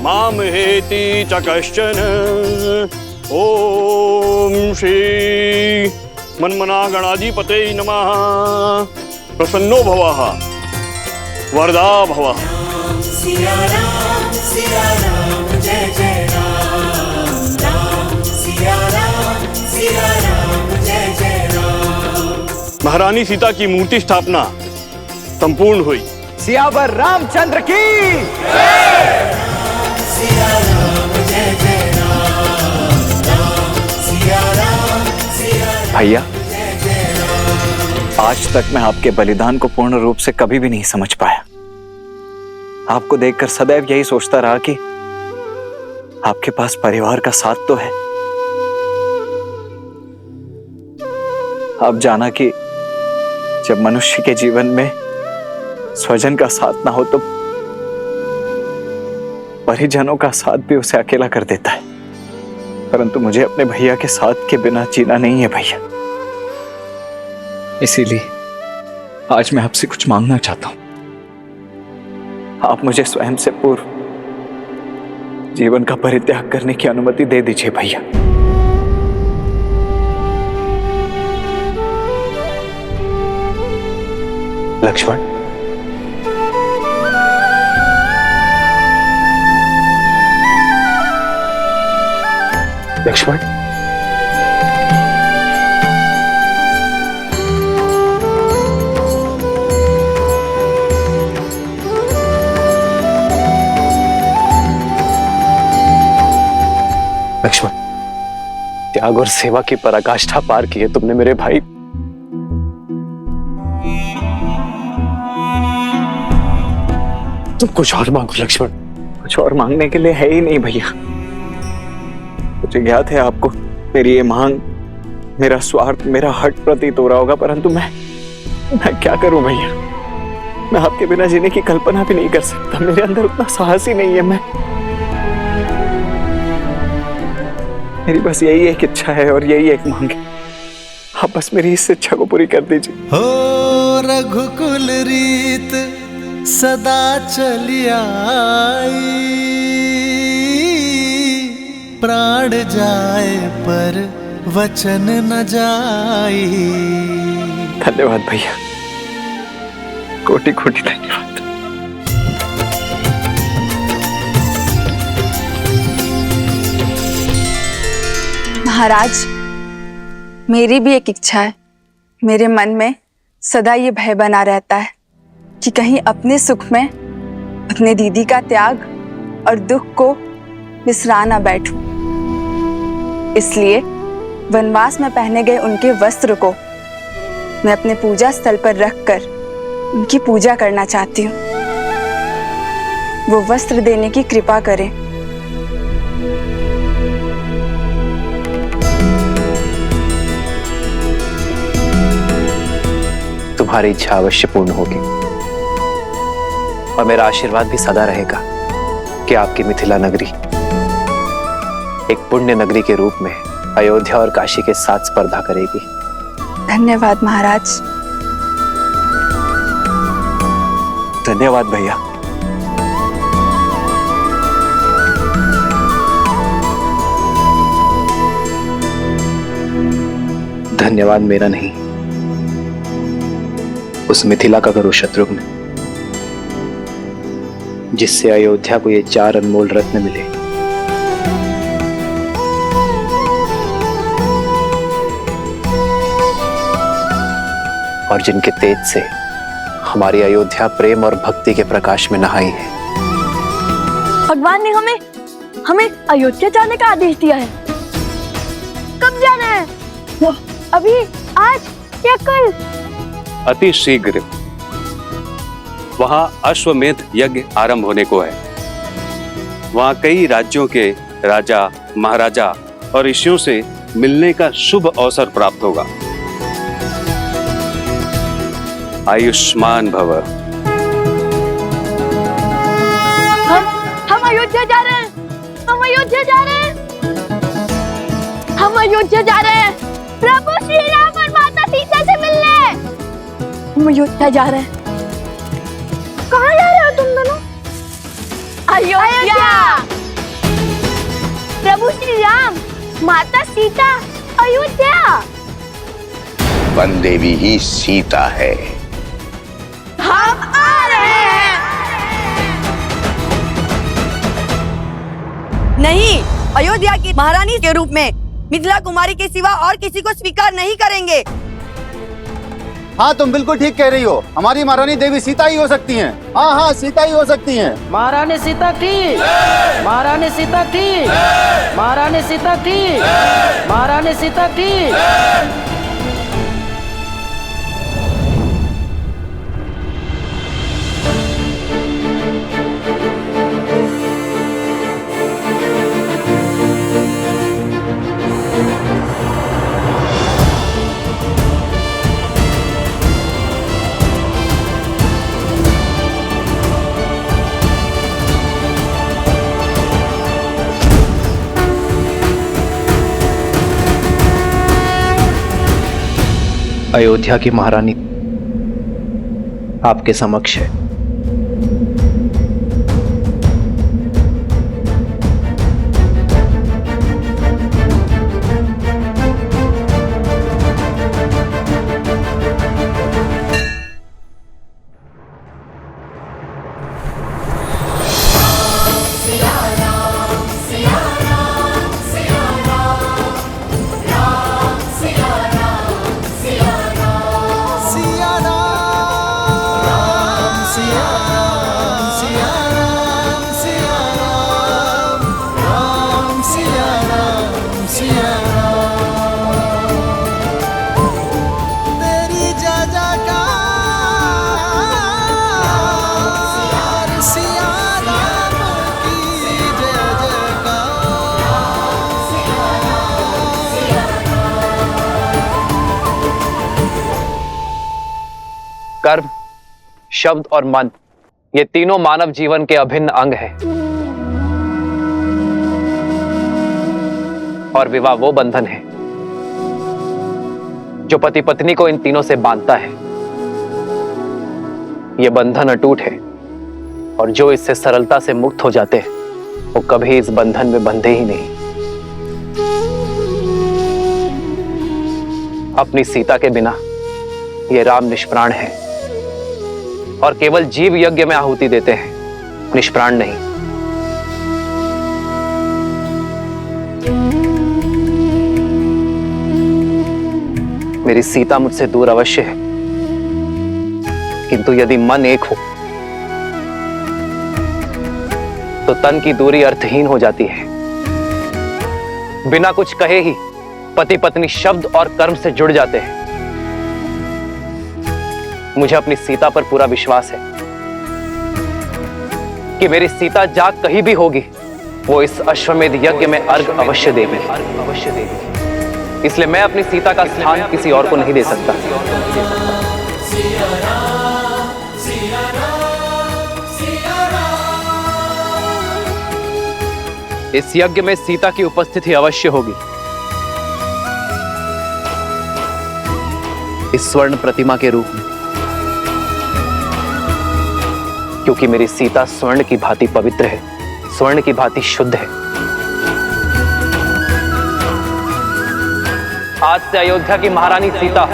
मामहेति च कश्चन। ओम श्री मन्मना गणाधिपते नमः। प्रसन्नो भवः वरदा भवः। सिया राम जय जय राम, राम सिया राम जय जय राम। महारानी सीता की मूर्ति स्थापना संपूर्ण हुई। सियावर रामचंद्र की जय। सिया राम जय जय राम, राम सिया राम भैया, आज तक मैं आपके बलिदान को पूर्ण रूप से कभी भी नहीं समझ पाया। आपको देखकर सदैव यही सोचता रहा कि आपके पास परिवार का साथ तो है। आप जाना कि जब मनुष्य के जीवन में स्वजन का साथ ना हो तो परिजनों का साथ भी उसे अकेला कर देता है। परंतु मुझे अपने भैया के साथ के बिना जीना नहीं है भैया। इसीलिए आज मैं आपसे कुछ मांगना चाहता हूं। आप मुझे स्वयं से पूर्व जीवन का परित्याग करने की अनुमति दे दीजिए भैया। लक्ष्मण, लक्ष्मण, लक्ष्मण, त्याग और सेवा की पराकाष्ठा पार की है तुमने मेरे भाई। तुम कुछ और मांगो लक्ष्मण। कुछ और मांगने के लिए है ही नहीं भैया। मुझे ज्ञात है आपको मेरी ये मांग, मेरा स्वार्थ, मेरा हट प्रतीत हो रहा होगा, परंतु मैं क्या करूं भैया। मैं आपके बिना जीने की कल्पना भी नहीं कर सकता। मेरे अंदर उतना साहस ही नहीं है। मेरी बस यही एक इच्छा है और यही एक मांग है। आप बस मेरी इस इच्छा को पूरी कर दीजिए। हो रघुकुल रीत सदा चली आई, प्राण जाए पर वचन न जाई। धन्यवाद भैया, कोटि कोटि धन्यवाद। महाराज, मेरी भी एक इच्छा है। मेरे मन में सदा ये भय बना रहता है कि कहीं अपने सुख में अपने दीदी का त्याग और दुख को बिसरा ना बैठूं। इसलिए वनवास में पहने गए उनके वस्त्र को मैं अपने पूजा स्थल पर रखकर उनकी पूजा करना चाहती हूँ। वो वस्त्र देने की कृपा करें। तुम्हारी इच्छा अवश्य पूर्ण होगी और मेरा आशीर्वाद भी सदा रहेगा कि आपकी मिथिला नगरी एक पुण्य नगरी के रूप में अयोध्या और काशी के साथ स्पर्धा करेगी। धन्यवाद महाराज। धन्यवाद भैया। धन्यवाद मेरा नहीं, उस मिथिला का गुरु शत्रुघ्न, जिससे अयोध्या को ये 4 अनमोल रत्न मिले। और जिनके तेज से हमारी अयोध्या प्रेम और भक्ति के प्रकाश में नहाई है। भगवान ने हमें अयोध्या जाने का आदेश दिया है। कब जाना है? वो अभी, आज या कल? अति शीघ्र। वहां अश्वमेध यज्ञ आरंभ होने को है। वहां कई राज्यों के राजा, महाराजा और ऋषियों से मिलने का शुभ अवसर प्राप्त होगा। आयुष्मान भव। हम अयोध्या जा रहे हैं। हम अयोध्या जा रहे हैं। हम अयोध्या जा रहे हैं प्रभु श्री राम और माता सीता से मिलने। हम अयोध्या जा रहे हैं। कहाँ जा रहे हो तुम दोनों? अयोध्या। सीता अयोध्या। वन देवी ही सीता है। हम आ रहे हैं। नहीं, अयोध्या की महारानी के रूप में मिथिला कुमारी के सिवा और किसी को स्वीकार नहीं करेंगे। हाँ, तुम बिल्कुल ठीक कह रही हो। हमारी महारानी देवी सीता ही हो सकती हैं। हाँ हाँ, सीता ही हो सकती हैं। महारानी सीता की, महारानी सीता की, महारानी सीता की, महारानी सीता की। अयोध्या की महारानी आपके समक्ष है। कर्म, शब्द और मन, ये तीनों मानव जीवन के अभिन्न अंग हैं। और विवाह वो बंधन है जो पति पत्नी को इन तीनों से बांधता है। ये बंधन अटूट है और जो इससे सरलता से मुक्त हो जाते हैं वो कभी इस बंधन में बंधे ही नहीं। अपनी सीता के बिना ये राम निष्प्राण है और केवल जीव यज्ञ में आहुति देते हैं, निष्प्राण नहीं। मेरी सीता मुझसे दूर अवश्य है, किंतु यदि मन एक हो तो तन की दूरी अर्थहीन हो जाती है। बिना कुछ कहे ही पति पत्नी शब्द और कर्म से जुड़ जाते हैं। मुझे अपनी सीता पर पूरा विश्वास है कि मेरी सीता जाग कहीं भी होगी, वो इस अश्वमेध यज्ञ में अर्घ अवश्य देगी। इसलिए मैं अपनी सीता का स्थान किसी और को नहीं दे सकता। इस यज्ञ में सीता की उपस्थिति अवश्य होगी। इस स्वर्ण प्रतिमा के रूप में, क्योंकि मेरी सीता स्वर्ण की भांति पवित्र है, स्वर्ण की भांति शुद्ध है। आज से अयोध्या की महारानी सीता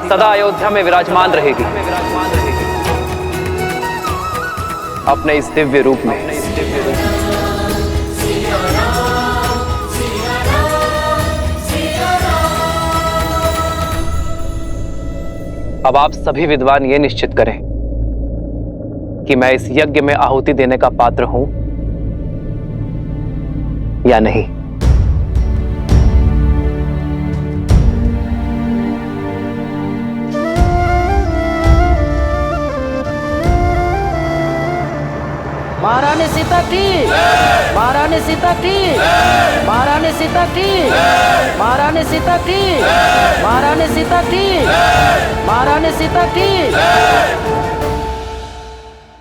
सदा अयोध्या में विराजमान रहेगी, अपने इस दिव्य रूप में। अब आप सभी विद्वान ये निश्चित करें कि मैं इस यज्ञ में आहुति देने का पात्र हूं या नहीं। महारानी सीता की, महारानी सीता की, महारानी सीता की, महारानी सीता की, महारानी सीता की, महारानी सीता की।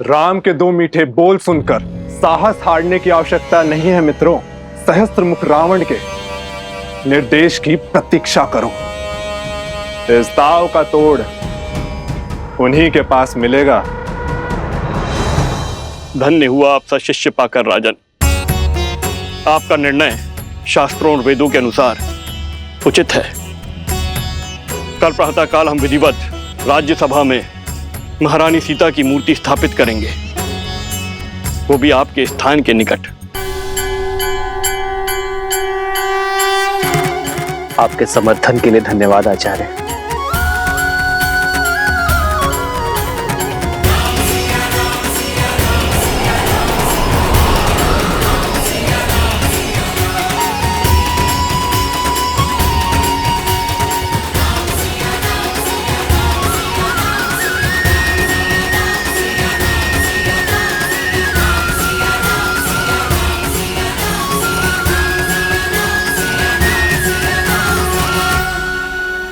राम के दो मीठे बोल सुनकर साहस हारने की आवश्यकता नहीं है मित्रों। सहस्त्रमुख रावण के निर्देश की प्रतीक्षा करो। इस दाव का तोड़ उन्हीं के पास मिलेगा। धन्य हुआ आपसा शिष्य पाकर राजन। आपका निर्णय शास्त्रों और वेदों के अनुसार उचित है। कल प्रातःकाल हम विधिवत राज्यसभा में महारानी सीता की मूर्ति स्थापित करेंगे, वो भी आपके स्थान के निकट। आपके समर्थन के लिए धन्यवाद आचार्य।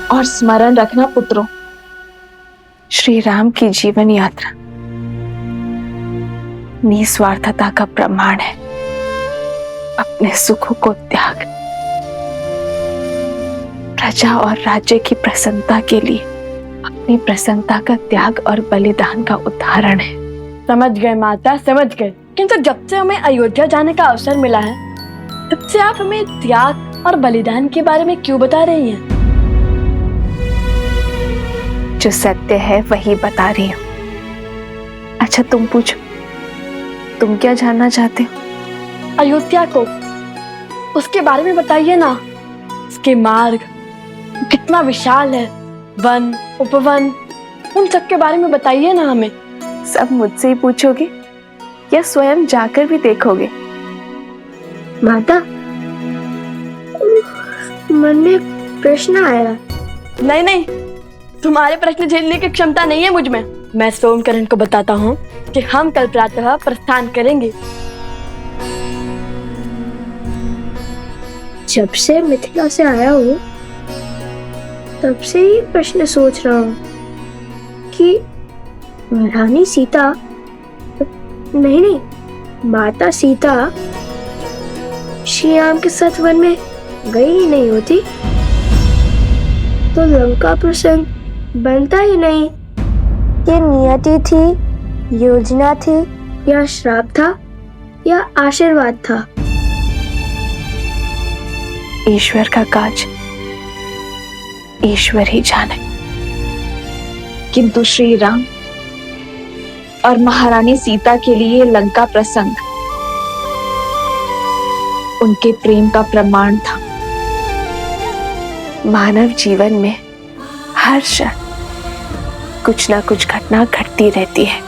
और स्मरण रखना पुत्रों, श्री राम की जीवन यात्रा निस्वार्थता का प्रमाण है। अपने सुखों को त्याग, प्रजा और राज्य की प्रसन्नता के लिए अपनी प्रसन्नता का त्याग और बलिदान का उदाहरण है। समझ गए माता, समझ गए। किंतु जब से हमें अयोध्या जाने का अवसर मिला है, तब से आप हमें त्याग और बलिदान के बारे में क्यों बता रही हैं? जो सत्य है वही बता रही हूँ। अच्छा तुम पूछो, तुम क्या जानना चाहते हो? अयोध्या को, उसके बारे में बताइए ना। उसके मार्ग कितना विशाल है, वन उपवन, उन सब के बारे में बताइए ना हमें। सब मुझसे ही पूछोगे या स्वयं जाकर भी देखोगे? माता, मन में प्रश्न आया। नहीं नहीं, तुम्हारे प्रश्न झेलने की क्षमता नहीं है मुझ में। मैं सोमकरण को बताता हूँ कि हम कल प्रातः प्रस्थान करेंगे। जब से मिथिला से आया हूँ तब से ही प्रश्न सोच रहा हूँ कि रानी सीता, नहीं, माता सीता श्री राम के साथ वन में गई ही नहीं होती तो लंका प्रसंग बनता ही नहीं। ये नियति थी, योजना थी, या श्राप था, या आशीर्वाद था? ईश्वर का काज ईश्वर ही जाने। किंतु श्री राम और महारानी सीता के लिए लंका प्रसंग उनके प्रेम का प्रमाण था। मानव जीवन में हर क्षण कुछ ना कुछ घटना घटती रहती है,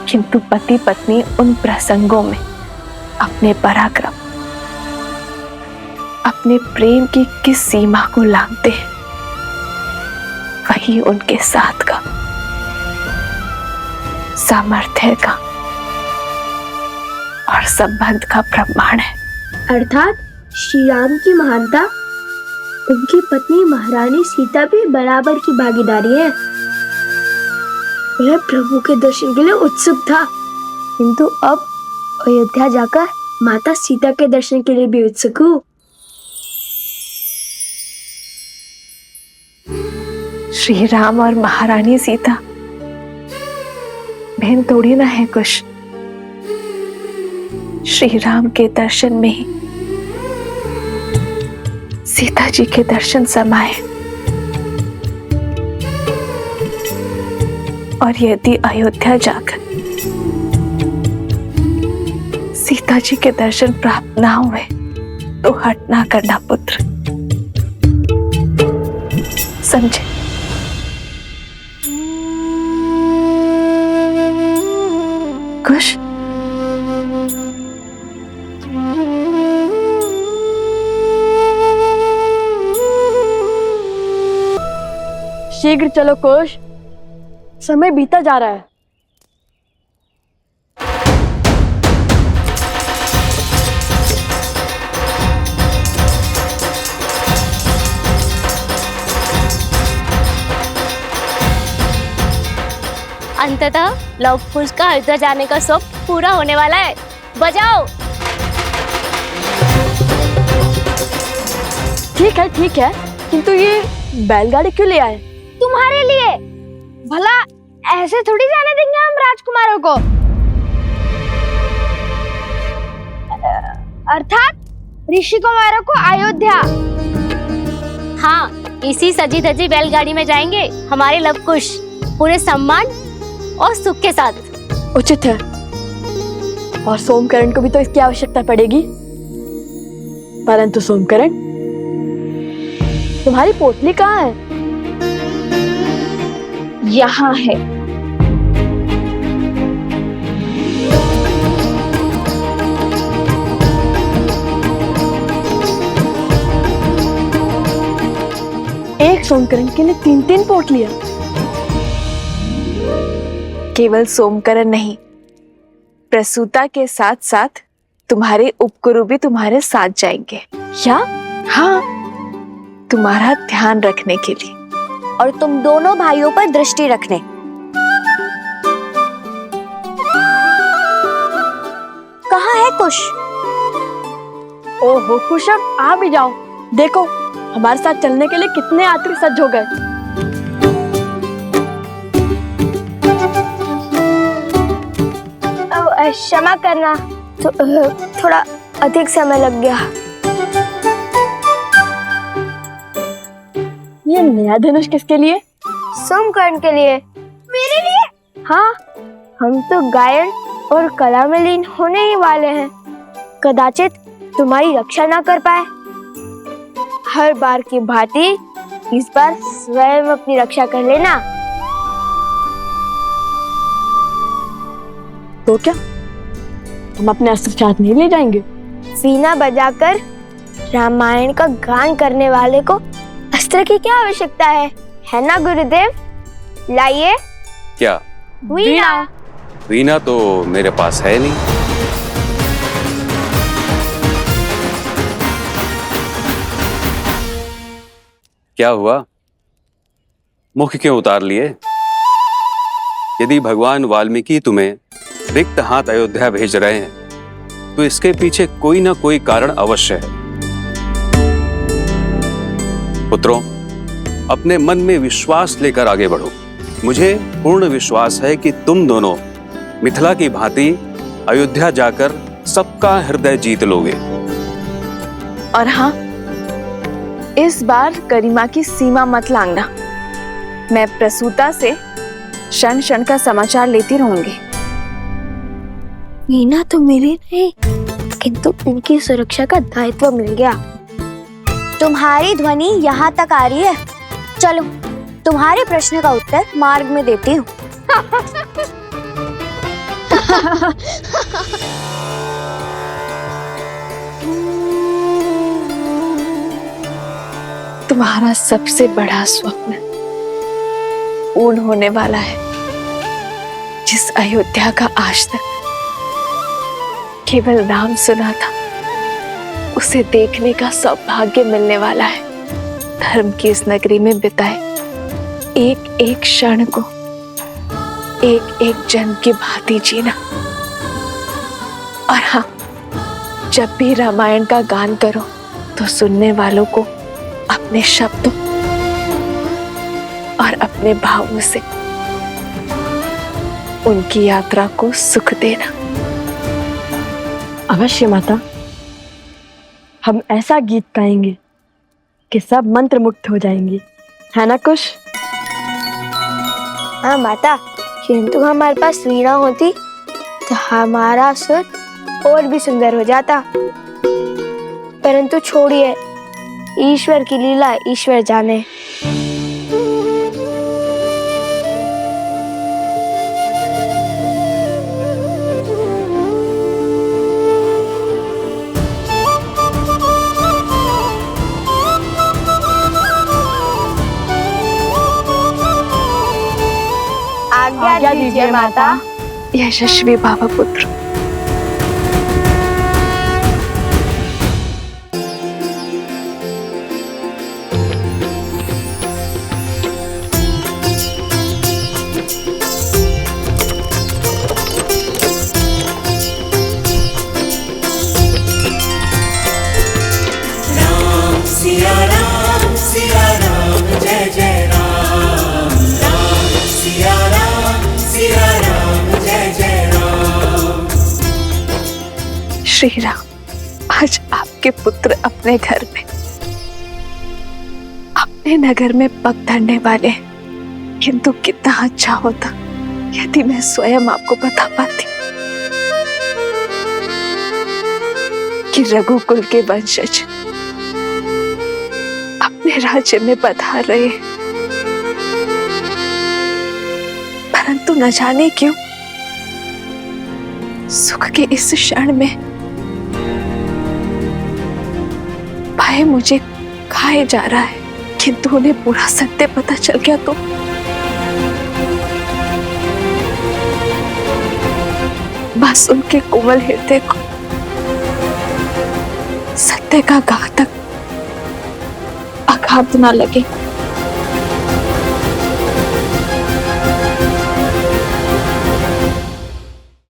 किंतु पति पत्नी उन प्रसंगों में अपने पराक्रम, अपने प्रेम की किस सीमा को लांघते हैं, वही उनके साथ का, सामर्थ्य का और संबंध का प्रमाण है। अर्थात श्री राम की महानता, उनकी पत्नी महारानी सीता भी बराबर की भागीदारी है। वह प्रभु के दर्शन के लिए उत्सुक था, किंतु अब अयोध्या जाकर माता सीता के दर्शन के लिए भी उत्सुक हूँ। श्री राम और महारानी सीता बहन थोड़ी ना है कुछ। श्री राम के दर्शन में ही सीता जी के दर्शन समाये, और यदि अयोध्या जाकर सीता जी के दर्शन प्राप्त ना हुए तो हट ना करना पुत्र, समझे? खुश? शीघ्र चलो कोश, समय बीता जा रहा है। अंततः लव कुश का अयोध्या जाने का स्वप्न पूरा होने वाला है। बजाओ। ठीक है, किंतु ये बैलगाड़ी क्यों ले आए? तुम्हारे लिए। भला ऐसे थोड़ी जाने देंगे हम राजकुमारों को। अर्थात ऋषि कुमारों को अयोध्या। हाँ, इसी सजी धजी बैलगाड़ी में जाएंगे हमारे लवकुश पूरे सम्मान और सुख के साथ। उचित है। और सोमकरण को भी तो इसकी आवश्यकता पड़ेगी। परंतु सोमकरण, तुम्हारी पोटली कहाँ है? यहाँ है। एक सोमकरण के लिए 3-3 पोटलियां। केवल सोमकरण नहीं, प्रसूता के साथ साथ तुम्हारे उपगुरु भी तुम्हारे साथ जाएंगे। क्या? हाँ, तुम्हारा ध्यान रखने के लिए। और तुम दोनों भाइयों पर दृष्टि रखने। कहाँ है कुश? ओहो कुशक, आ भी जाओ। देखो हमारे साथ चलने के लिए कितने यात्री सज्ज हो गए। क्षमा करना, थोड़ा अधिक समय लग गया। ये नया धनुष किसके लिए? सोमकर्ण के लिए। मेरे लिए? हाँ, हम तो गायन और कला में लीन होने ही वाले हैं। कदाचित तुम्हारी रक्षा ना कर पाए। हर बार की भांति इस बार स्वयं अपनी रक्षा कर लेना। तो क्या हम अपने अस्त्र साथ नहीं ले जाएंगे? वीणा बजाकर रामायण का गान करने वाले को अस्त्र की क्या आवश्यकता है ना गुरुदेव? लाइए। क्या? वीणा। वीणा तो मेरे पास है नहीं। क्या हुआ? मुख क्यों उतार लिए? यदि भगवान वाल्मीकि तुम्हें रिक्त हाथ अयोध्या भेज रहे हैं तो इसके पीछे कोई ना कोई कारण अवश्य है। पुत्रों, अपने मन में विश्वास लेकर आगे बढ़ो। मुझे पूर्ण विश्वास है कि तुम दोनों मिथिला की भांति अयोध्या जाकर सबका हृदय जीत लोगे। और हाँ, इस बार गरिमा की सीमा मत लांघना। मैं प्रसूता से क्षण क्षण का समाचार लेती रहूंगी। वीणा तो मिली नहीं, किंतु इनकी सुरक्षा का दायित्व मिल गया। तुम्हारी ध्वनि यहाँ तक आ रही है। चलो, तुम्हारे प्रश्न का उत्तर मार्ग में देती हूँ। तुम्हारा सबसे बड़ा स्वप्न पूर्ण होने वाला है। जिस अयोध्या का आज तक केवल नाम सुना था, उसे देखने का सौभाग्य मिलने वाला है। धर्म की इस नगरी में बिताए एक एक क्षण को एक एक जन्म की भांति जीना। और हाँ, जब भी रामायण का गान करो तो सुनने वालों को अपने शब्दों और अपने भावों से उनकी यात्रा को सुख देना। अवश्य माता, हम ऐसा गीत गाएंगे कि सब मंत्र मुक्त हो जाएंगे, है ना कुश? हाँ माता, किंतु हमारे पास वीणा होती तो हमारा सुर और भी सुंदर हो जाता। परंतु छोड़िए, ईश्वर की लीला ईश्वर जाने। आज्ञा दीजिए माता। यशस्वी बाबा पुत्र। श्री राम, आज आपके पुत्र अपने घर में अपने नगर में पग धरने वाले, किंतु कितना अच्छा होता यदि मैं स्वयं आपको बता पाती कि रघुकुल के वंशज अपने राज्य में पधार रहे, परंतु न जाने क्यों सुख के इस क्षण में भय मुझे खाए जा रहा है। किंतु उन्हें पूरा सत्य पता चल गया तो बस उनके कोमल हृदय को सत्य का घातक आघात न लगे।